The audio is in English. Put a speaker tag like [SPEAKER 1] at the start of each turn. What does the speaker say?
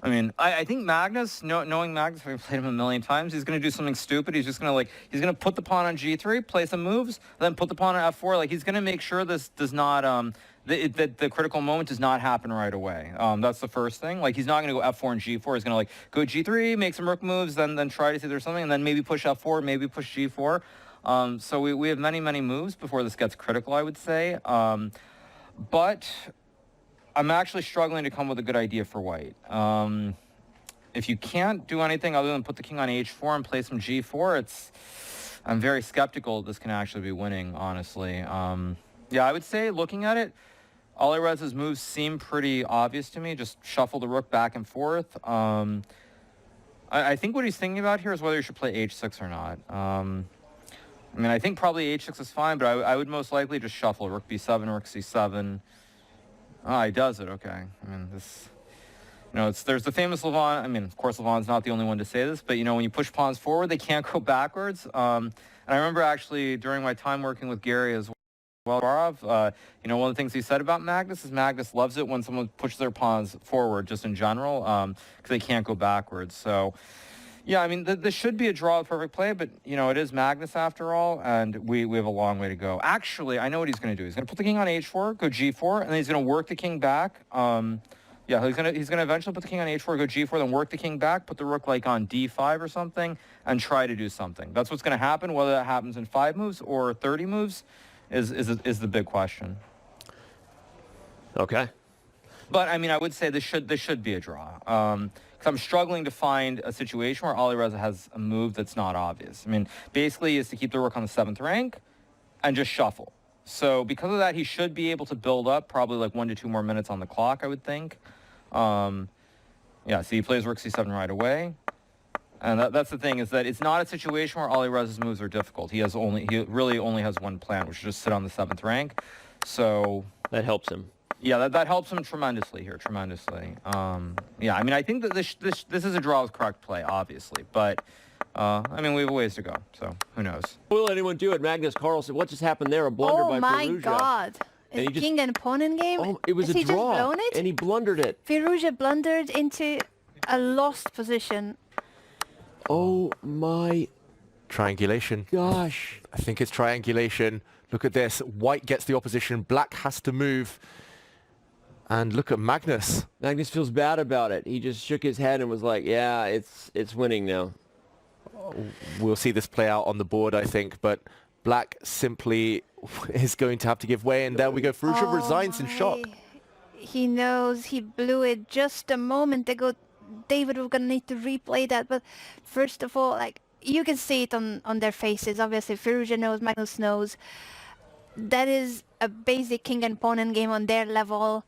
[SPEAKER 1] I mean, I think Magnus, knowing Magnus, I've played him a million times, he's going to do something stupid. He's just going to, like, he's going to put the pawn on g3, play some moves, then put the pawn on f4. Like, he's going to make sure this does not, that the critical moment does not happen right away. That's the first thing. Like, he's not going to go f4 and g4. He's going to, like, go g3, make some rook moves, then try to see if there's something, and then maybe push f4, maybe push g4. So we have many, many moves before this gets critical, I would say. But I'm actually struggling to come with a good idea for white. If you can't do anything other than put the king on h4 and play some g4, I'm very skeptical this can actually be winning, honestly. Yeah, I would say, looking at it, Alirez's moves seem pretty obvious to me. Just shuffle the rook back and forth. I think what he's thinking about here is whether he should play h6 or not. I mean, I think probably h6 is fine, but I would most likely just shuffle rook b7, rook c7. Ah, he does it. Okay. I mean, there's the famous Levon. I mean, of course, Levon's not the only one to say this, but, when you push pawns forward, they can't go backwards. And I remember actually during my time working with Gary as well, Barov, one of the things he said about Magnus is Magnus loves it when someone pushes their pawns forward, just in general, because they can't go backwards. So, yeah, I mean, this should be a draw with perfect play, but, it is Magnus after all, and we have a long way to go. Actually, I know what he's going to do. He's going to put the king on h4, go g4, and then he's going to work the king back. Yeah, he's gonna eventually put the king on h4, go g4, then work the king back, put the rook, like, on d5 or something, and try to do something. That's what's going to happen. Whether that happens in 5 moves or 30 moves is the big question.
[SPEAKER 2] Okay.
[SPEAKER 1] But, I mean, I would say this should be a draw. Because I'm struggling to find a situation where Alireza has a move that's not obvious. I mean, basically is to keep the rook on the 7th rank and just shuffle. So because of that, he should be able to build up probably like 1 to 2 more minutes on the clock, I would think. Yeah, see, he plays rook c7 right away. And that's the thing, is that it's not a situation where Alireza's moves are difficult. He really only has one plan, which is just sit on the 7th rank. So
[SPEAKER 2] that helps him.
[SPEAKER 1] Yeah, that helps him tremendously here, tremendously. Yeah, I mean, I think that this is a draw with correct play, obviously, but I mean, we have a ways to go, so who knows?
[SPEAKER 2] What will anyone do at Magnus Carlsen? What just happened there? A blunder by Firouzja.
[SPEAKER 3] Oh my God! Is it king and pawn in game?
[SPEAKER 2] Oh, it was
[SPEAKER 3] Has
[SPEAKER 2] a
[SPEAKER 3] he
[SPEAKER 2] draw,
[SPEAKER 3] just blown it?
[SPEAKER 2] and he blundered it.
[SPEAKER 3] Firouzja blundered into a lost position.
[SPEAKER 2] Oh my
[SPEAKER 4] Triangulation.
[SPEAKER 2] gosh!
[SPEAKER 4] I think it's triangulation. Look at this. White gets the opposition. Black has to move. And look at Magnus.
[SPEAKER 2] Magnus feels bad about it. He just shook his head and was like, "Yeah, it's winning now."
[SPEAKER 4] We'll see this play out on the board, I think, but Black simply is going to have to give way, and there we go. Firouzja resigns in shock.
[SPEAKER 3] He knows he blew it just a moment ago. David, we're gonna need to replay that, but first of all, like, you can see it on their faces. Obviously, Firouzja knows, Magnus knows. That is a basic king and pawn in game on their level.